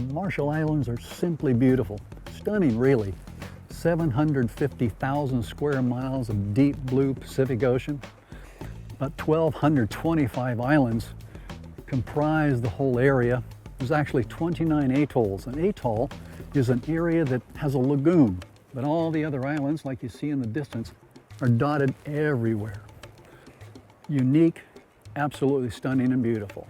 The Marshall Islands are simply beautiful, stunning really. 750,000 square miles of deep blue Pacific Ocean. About 1,225 islands comprise the whole area. There's actually 29 atolls. An atoll is an area that has a lagoon, but all the other islands, like you see in the distance, are dotted everywhere. Unique, absolutely stunning and beautiful.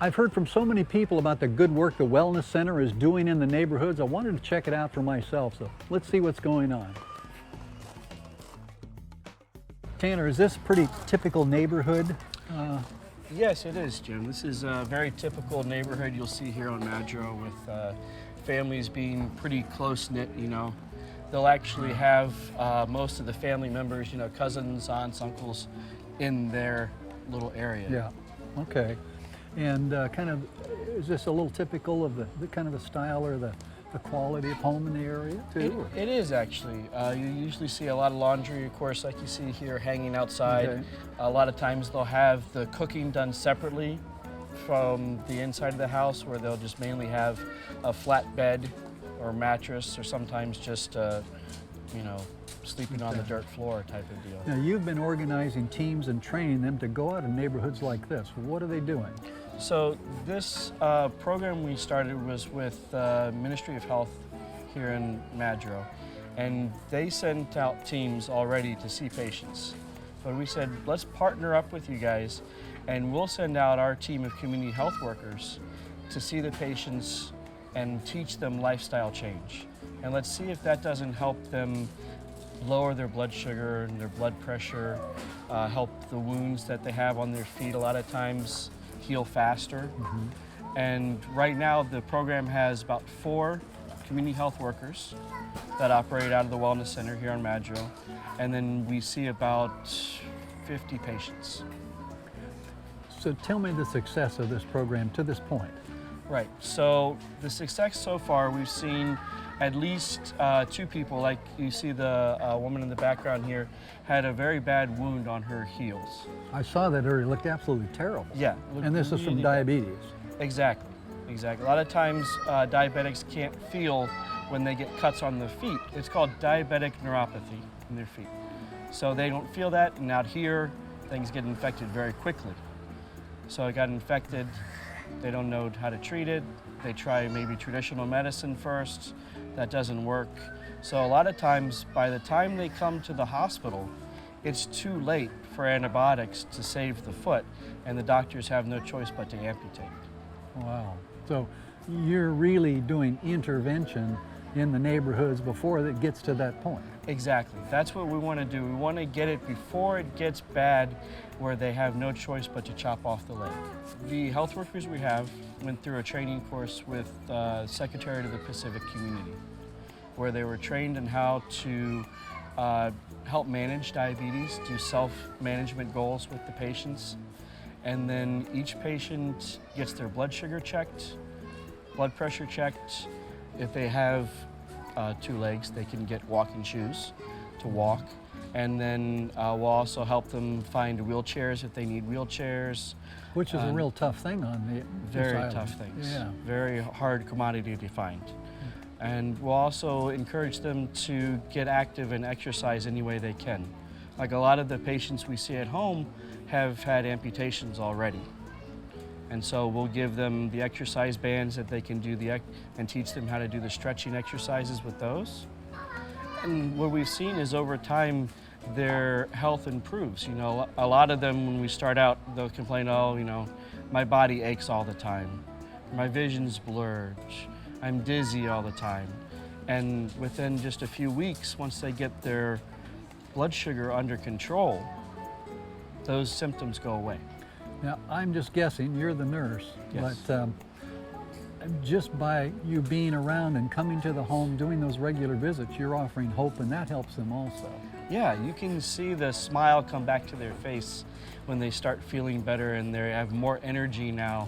I've heard from so many people about the good work the Wellness Center is doing in the neighborhoods. I wanted to check it out for myself, so let's see what's going on. Tanner, is this a pretty typical neighborhood? Yes, it is, Jim. This is a very typical neighborhood you'll see here on Madro, with families being pretty close-knit, you know. They'll actually have most of the family members, you know, cousins, aunts, uncles, in their little area. Yeah, okay. And kind of, is this a little typical of the kind of the style or the quality of home in the area too? It is actually. You usually see a lot of laundry, of course, like you see here, hanging outside. Okay. A lot of times they'll have the cooking done separately from the inside of the house, where they'll just mainly have a flat bed or mattress, or sometimes just, you know, sleeping on the dirt floor type of deal. Now, you've been organizing teams and training them to go out in neighborhoods like this. What are they doing? So this program we started was with Ministry of Health here in Madro, and they sent out teams already to see patients. But we said, let's partner up with you guys, and we'll send out our team of community health workers to see the patients and teach them lifestyle change. And let's see if that doesn't help them lower their blood sugar and their blood pressure, help the wounds that they have on their feet a lot of times heal faster. Mm-hmm. And right now the program has about 4 community health workers that operate out of the Wellness Center here on Madro, and then we see about 50 patients. So tell me the success of this program to this point. Right, so the success so far, we've seen at least 2 people, like you see the woman in the background here, had a very bad wound on her heels. I saw that earlier. It looked absolutely terrible. Yeah. And this is from diabetes. Exactly, exactly. A lot of times diabetics can't feel when they get cuts on their feet. It's called diabetic neuropathy in their feet. So they don't feel that, and out here, things get infected very quickly. So it got infected, they don't know how to treat it. They try maybe traditional medicine first. That doesn't work. So a lot of times, by the time they come to the hospital, it's too late for antibiotics to save the foot, and the doctors have no choice but to amputate. Wow. So you're really doing intervention in the neighborhoods before it gets to that point. Exactly. That's what we want to do. We want to get it before it gets bad, where they have no choice but to chop off the leg. The health workers we have went through a training course with Secretary of the Pacific Community, where they were trained in how to help manage diabetes, do self-management goals with the patients, and then each patient gets their blood sugar checked, blood pressure checked. If they have 2 legs, they can get walking shoes to walk. And then we'll also help them find wheelchairs if they need wheelchairs. Which is a real tough thing on the Very tough things. Yeah. Very hard commodity to find. And we'll also encourage them to get active and exercise any way they can. Like a lot of the patients we see at home have had amputations already. And so we'll give them the exercise bands that they can do and teach them how to do the stretching exercises with those. And what we've seen is over time, their health improves. You know, a lot of them, when we start out, they'll complain, oh, you know, my body aches all the time. My vision's blurred. I'm dizzy all the time. And within just a few weeks, once they get their blood sugar under control, those symptoms go away. Now, I'm just guessing, you're the nurse, Yes. but just by you being around and coming to the home, doing those regular visits, you're offering hope, and that helps them also. Yeah, you can see the smile come back to their face when they start feeling better and they have more energy now.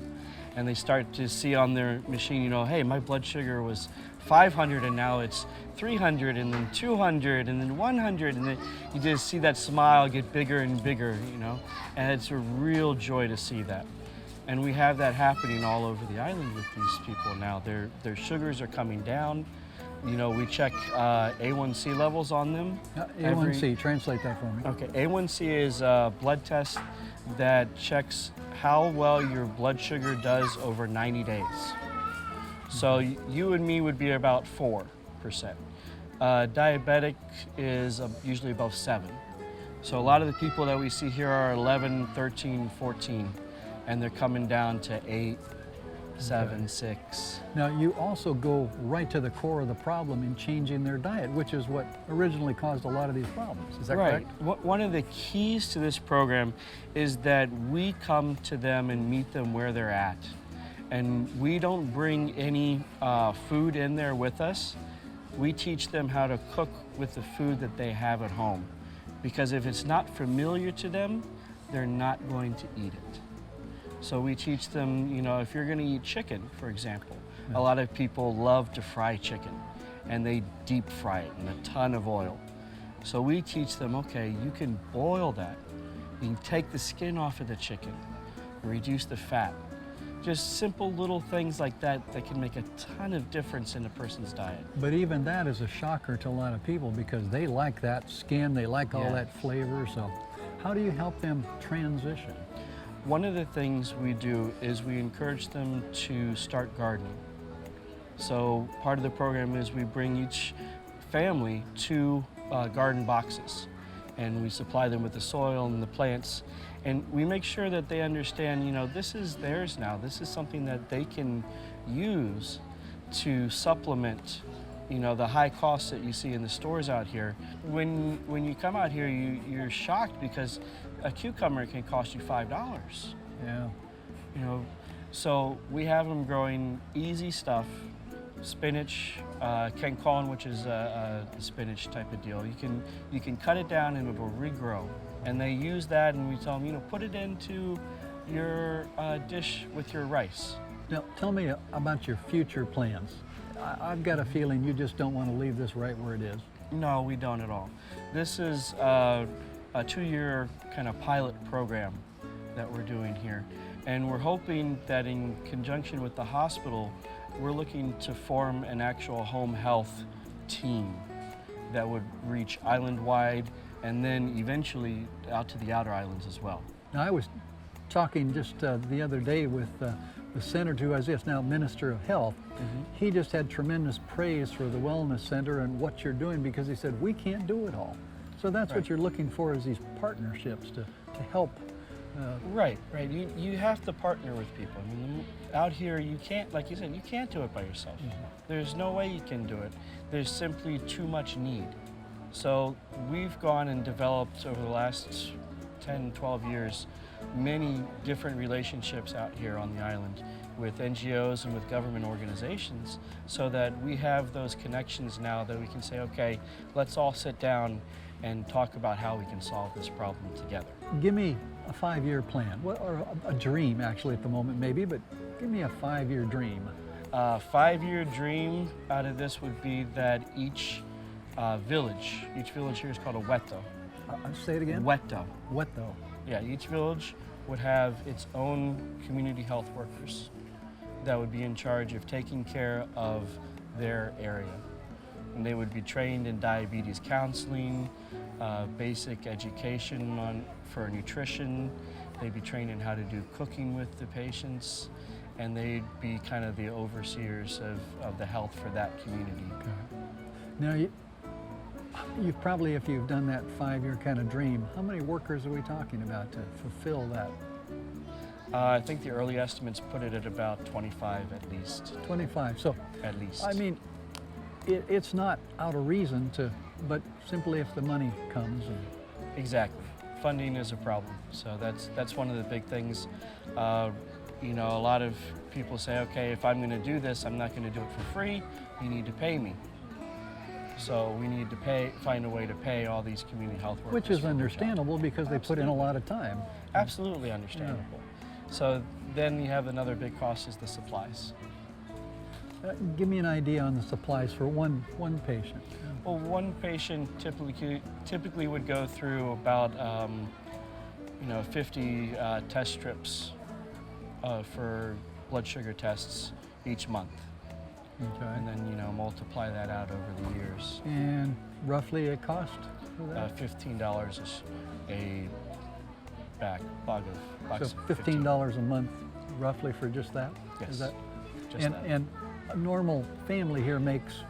And they start to see on their machine, you know, hey, my blood sugar was 500 and now it's 300 and then 200 and then 100. And then you just see that smile get bigger and bigger, you know, and it's a real joy to see that. And we have that happening all over the island with these people now. Their sugars are coming down. You know, we check A1C levels on them. A1C, translate that for me. Okay, A1C is a blood test that checks how well your blood sugar does over 90 days. So you and me would be about 4%. Diabetic is usually above 7. So a lot of the people that we see here are 11, 13, 14, and they're coming down to 8, 7, 6. Now, you also go right to the core of the problem in changing their diet, which is what originally caused a lot of these problems. Is that Right. correct? One of the keys to this program is that we come to them and meet them where they're at. And we don't bring any food in there with us. We teach them how to cook with the food that they have at home. Because if it's not familiar to them, they're not going to eat it. So we teach them, you know, if you're going to eat chicken, for example, a lot of people love to fry chicken and they deep fry it in a ton of oil. So we teach them, okay, you can boil that. You can take the skin off of the chicken, reduce the fat. Just simple little things like that that can make a ton of difference in a person's diet. But even that is a shocker to a lot of people because they like that skin, they like all Yeah. that flavor. So how do you help them transition? One of the things we do is we encourage them to start gardening. So part of the program is we bring each family 2 garden boxes and we supply them with the soil and the plants, and we make sure that they understand, you know, this is theirs now. This is something that they can use to supplement, you know, the high costs that you see in the stores out here. When you come out here, you're shocked because a cucumber can cost you $5. Yeah. You know, so we have them growing easy stuff, spinach, kencorn, which is a spinach type of deal. You can cut it down and it will regrow. And they use that, and we tell them, you know, put it into your dish with your rice. Now, tell me about your future plans. I've got a feeling you just don't want to leave this right where it is. No, we don't at all. This is a 2-year kind of pilot program that we're doing here. And we're hoping that in conjunction with the hospital, we're looking to form an actual home health team that would reach island-wide and then eventually out to the outer islands as well. Now, I was talking just the other day with the senator who is now Minister of Health. He just had tremendous praise for the Wellness Center and what you're doing because he said, we can't do it all. So that's what you're looking for is these partnerships to help. Right. You have to partner with people. I mean, out here, you can't, like you said, you can't do it by yourself. There's no way you can do it. There's simply too much need. So we've gone and developed over the last 10, 12 years, many different relationships out here on the island with NGOs and with government organizations so that we have those connections now that we can say, okay, let's all sit down and talk about how we can solve this problem together. Give me a 5-year plan, or a dream actually at the moment maybe, but give me a 5-year dream. A 5-year dream out of this would be that each village here is called a weto. Say it again? Weto. What though? Yeah, each village would have its own community health workers that would be in charge of taking care of their area. And they would be trained in diabetes counseling, basic education for nutrition. They'd be trained in how to do cooking with the patients, and they'd be kind of the overseers of the health for that community. Now, you've probably, if you've done that 5-year kind of dream, how many workers are we talking about to fulfill that? I think the early estimates put it at about 25 at least. 25. So, At least. I mean, it's not out of reason to, but simply if the money comes. Exactly. funding is a problem. So that's one of the big things. You know, a lot of people say, okay, if I'm going to do this, I'm not going to do it for free. You need to pay me. So we need to find a way to pay all these community health workers. Which is understandable because they put in a lot of time. Absolutely understandable. So then you have another big cost is the supplies. Give me an idea on the supplies for one patient. Well, one patient typically would go through about 50 test strips for blood sugar tests each month. Okay. And then multiply that out over the years. And roughly a cost for that? $15 is a box So of $15 a month roughly for just that? Yes, Is that, just that. and a normal family here makes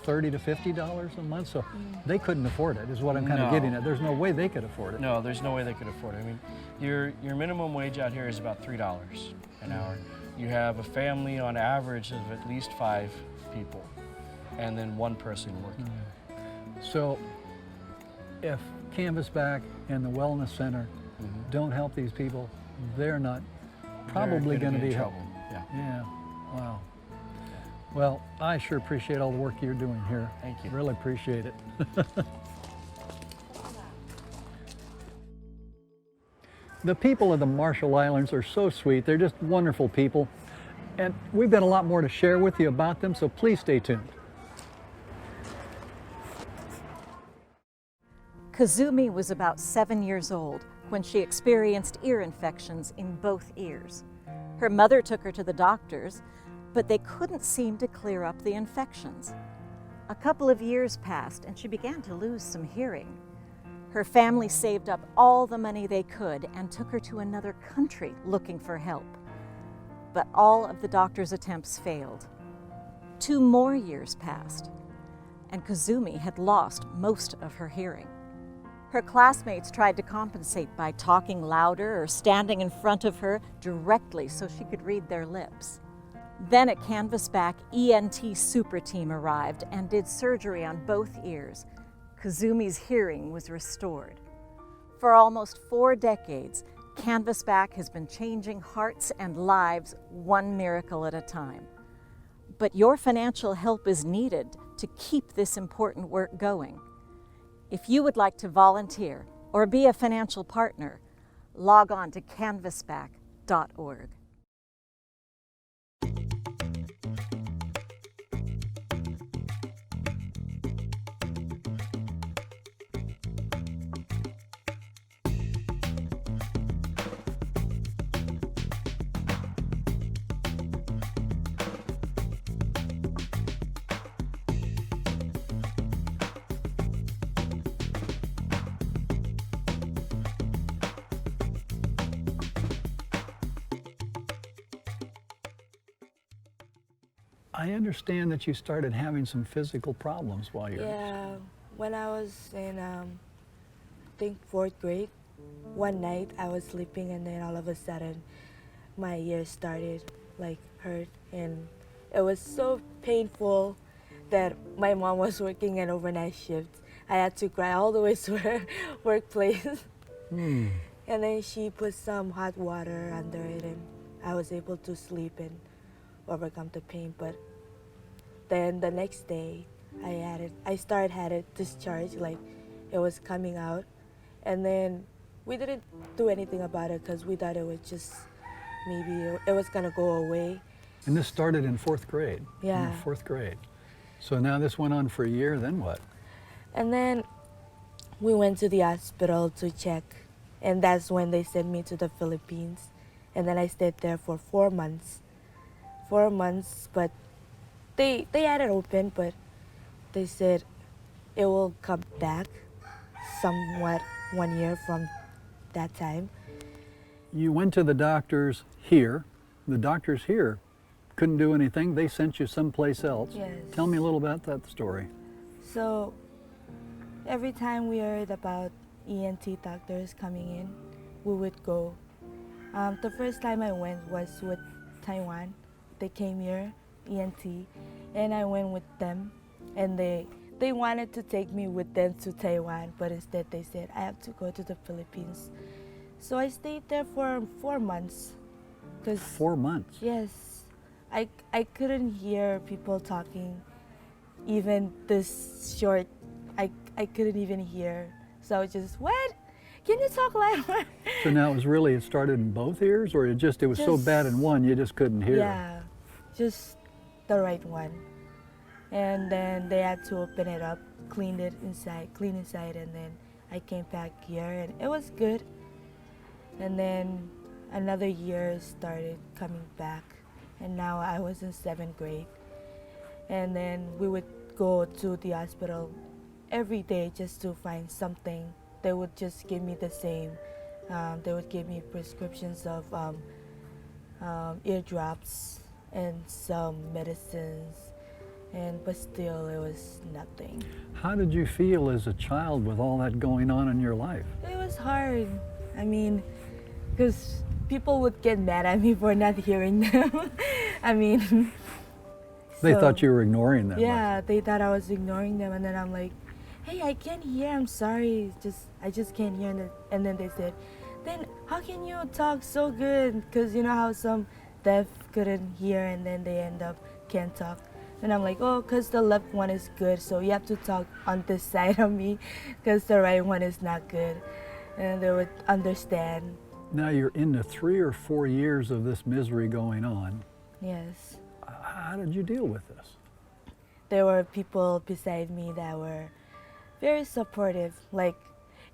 $30 to $50 a month, so they couldn't afford it, is what I'm kind of getting at. There's no way they could afford it. No, there's no way they could afford it. I mean, your minimum wage out here is about $3 an hour. You have a family on average of at least 5 people, and then one person working. So if Canvasback and the Wellness Center don't help these people, they're not probably going to be in trouble. Yeah, wow. Well, I sure appreciate all the work you're doing here. Thank you. Really appreciate it. The people of the Marshall Islands are so sweet. They're just wonderful people. And we've got a lot more to share with you about them, so please stay tuned. Kazumi was about 7 years old when she experienced ear infections in both ears. Her mother took her to the doctors, but they couldn't seem to clear up the infections. A couple of years passed and she began to lose some hearing. Her family saved up all the money they could and took her to another country looking for help. But all of the doctor's attempts failed. 2 more years passed, and Kazumi had lost most of her hearing. Her classmates tried to compensate by talking louder or standing in front of her directly so she could read their lips. Then a Canvasback ENT super team arrived and did surgery on both ears. Kazumi's hearing was restored. For almost 4 decades, Canvasback has been changing hearts and lives one miracle at a time. But your financial help is needed to keep this important work going. If you would like to volunteer or be a financial partner, log on to canvasback.org. I understand that you started having some physical problems while you're... Yeah, when I was in, I think 4th grade, one night I was sleeping and then all of a sudden my ears started like hurt, and it was so painful that my mom was working an overnight shift. I had to cry all the way to her workplace. And then she put some hot water under it and I was able to sleep and overcome the pain. But then the next day I started had it discharged, like it was coming out, and then we didn't do anything about it because we thought it was just maybe it was gonna go away. And this started in 4th grade? Yeah. In 4th grade. So now this went on for a year, then what? And then we went to the hospital to check, and that's when they sent me to the Philippines. And then I stayed there for 4 months. 4 months, but they had it open, but they said it will come back somewhat 1 year from that time. You went to the doctors here. The doctors here couldn't do anything. They sent you someplace else. Yes. Tell me a little about that story. So every time we heard about ENT doctors coming in, we would go. The first time I went was with Taiwan. They came here, ENT, and I went with them, and they They wanted to take me with them to Taiwan, but instead they said I have to go to the Philippines. So I stayed there for 4 months. 4 months? Yes. I couldn't hear people talking, even this short. I couldn't even hear. So I was just, what? Can you talk louder? So now it started in both ears, or it was so bad in one you just couldn't hear? Yeah, just the right one. And then they had to open it up, clean inside, and then I came back here and it was good. And then another year started coming back, and now I was in 7th grade. And then we would go to the hospital every day just to find something. They would just give me the same. They would give me prescriptions of ear drops and some medicines, but still it was nothing. How did you feel as a child with all that going on in your life? It was hard. I mean, because people would get mad at me for not hearing them. I mean, They so, thought you were ignoring them. yeah, they thought I was ignoring them, and then I'm like, hey, I can't hear, I'm sorry, I just can't hear. And then they said, then how can you talk so good? Because you know how some deaf couldn't hear and then they end up can't talk. And I'm like, oh, because the left one is good, so you have to talk on this side of me because the right one is not good. And they would understand. Now you're into 3 or 4 years of this misery going on. Yes. How did you deal with this? There were people beside me that were very supportive. Like,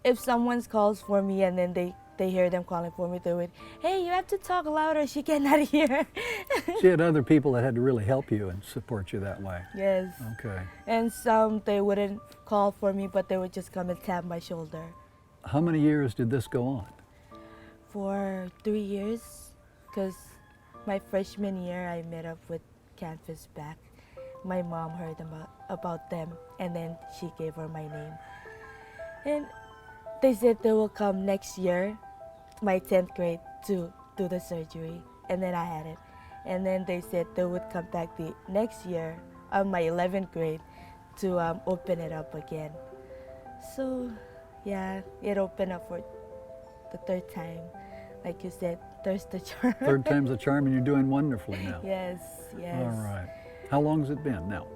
if someone calls for me and then they hear them calling for me, they would, hey, you have to talk louder, she cannot hear. So you had other people that had to really help you and support you that way. Yes. Okay. And some, they wouldn't call for me, but they would just come and tap my shoulder. How many years did this go on? For 3 years, because my freshman year I met up with Canvasback. My mom heard about them, and then she gave her my name. And they said they will come next year, my 10th grade, to do the surgery, and then I had it. And then they said they would come back the next year, my 11th grade, to open it up again. So, yeah, it opened up for the 3rd time. Like you said, there's the charm. 3rd time's a charm, and you're doing wonderfully now. Yes, yes. All right. How long has it been now?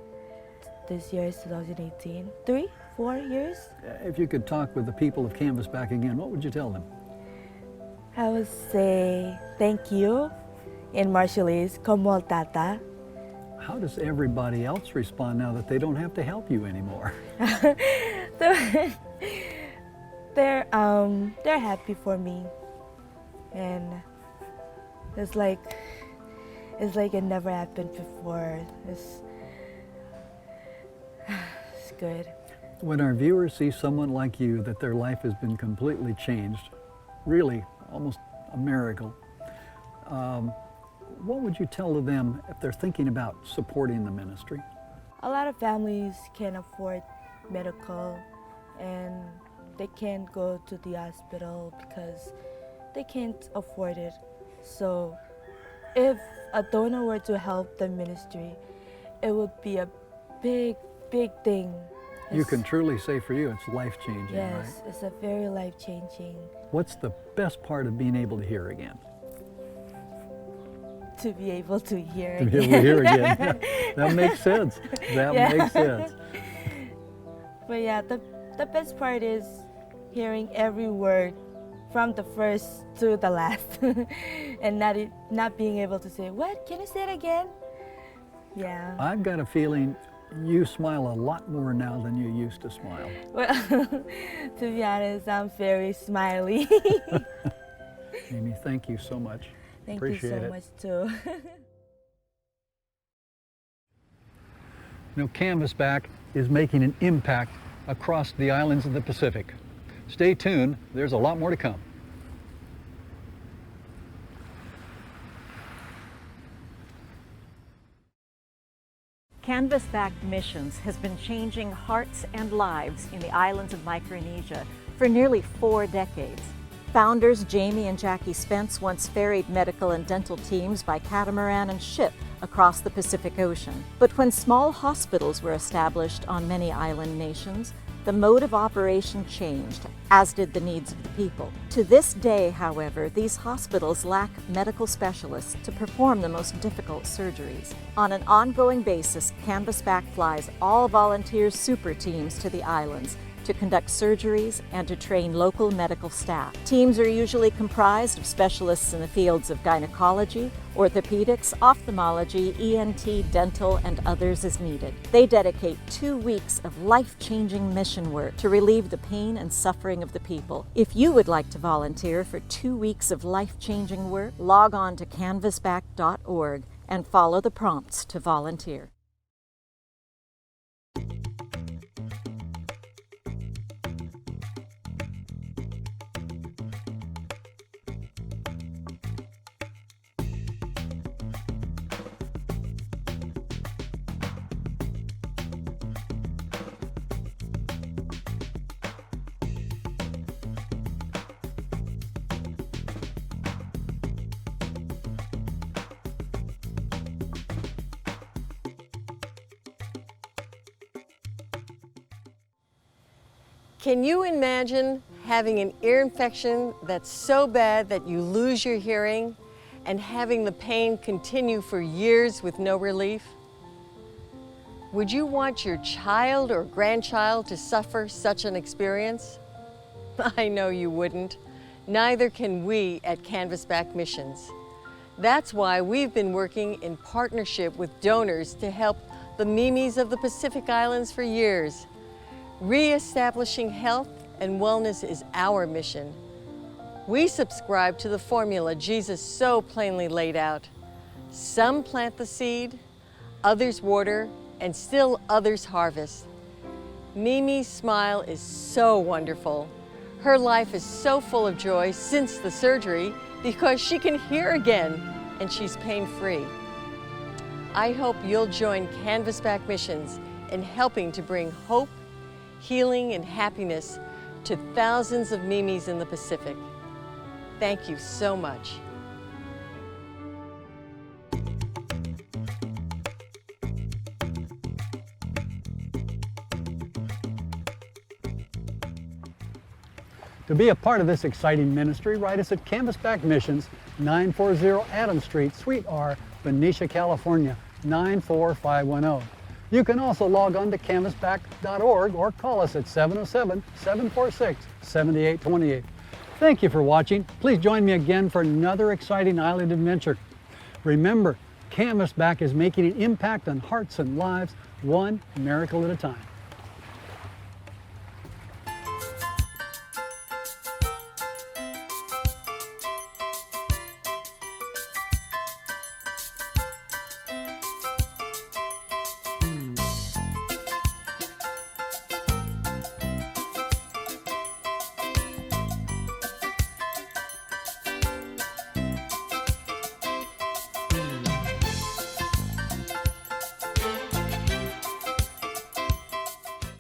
This year is 2018. 3, 4 years? If you could talk with the people of Canvasback again, what would you tell them? I would say thank you in Marshallese, como tata. How does everybody else respond now that they don't have to help you anymore? They're happy for me, and it's like it never happened before. It's good. When our viewers see someone like you, that their life has been completely changed, really almost a miracle, what would you tell to them if they're thinking about supporting the ministry? A lot of families can't afford medical, and they can't go to the hospital because they can't afford it. So if a donor were to help the ministry, it would be a big, big thing. You can truly say for you it's life-changing, yes, right? It's a very life-changing. What's the best part of being able to hear again? To be able to hear To again. be able to hear again. That makes sense. That makes sense. But yeah, the best part is hearing every word from the first to the last and not being able to say, what? Can you say it again? Yeah. I've got a feeling you smile a lot more now than you used to smile. Well, to be honest, I'm very smiley. Amy, thank you so much. Thank Appreciate you so it. much too. You know, Canvasback is making an impact across the islands of the Pacific. Stay tuned, there's a lot more to come. Canvasback Missions has been changing hearts and lives in the islands of Micronesia for nearly 4 decades. Founders Jamie and Jackie Spence once ferried medical and dental teams by catamaran and ship across the Pacific Ocean. But when small hospitals were established on many island nations, the mode of operation changed, as did the needs of the people. To this day, however, these hospitals lack medical specialists to perform the most difficult surgeries. On an ongoing basis, Canvasback flies all volunteer super teams to the islands to conduct surgeries and to train local medical staff. Teams are usually comprised of specialists in the fields of gynecology, orthopedics, ophthalmology, ENT, dental, and others as needed. They dedicate 2 weeks of life-changing mission work to relieve the pain and suffering of the people. If you would like to volunteer for 2 weeks of life-changing work, log on to canvasback.org and follow the prompts to volunteer. Can you imagine having an ear infection that's so bad that you lose your hearing and having the pain continue for years with no relief? Would you want your child or grandchild to suffer such an experience? I know you wouldn't. Neither can we at Canvasback Missions. That's why we've been working in partnership with donors to help the Mimis of the Pacific Islands for years. Re-establishing health and wellness is our mission. We subscribe to the formula Jesus so plainly laid out. Some plant the seed, others water, and still others harvest. Mimi's smile is so wonderful. Her life is so full of joy since the surgery because she can hear again and she's pain-free. I hope you'll join Canvasback Missions in helping to bring hope, healing, and happiness to thousands of Mimis in the Pacific. Thank you so much. To be a part of this exciting ministry, write us at Canvasback Missions, 940 Adams Street, Suite R, Benicia, California, 94510. You can also log on to canvasback.org or call us at 707-746-7828. Thank you for watching. Please join me again for another exciting island adventure. Remember, Canvasback is making an impact on hearts and lives, one miracle at a time.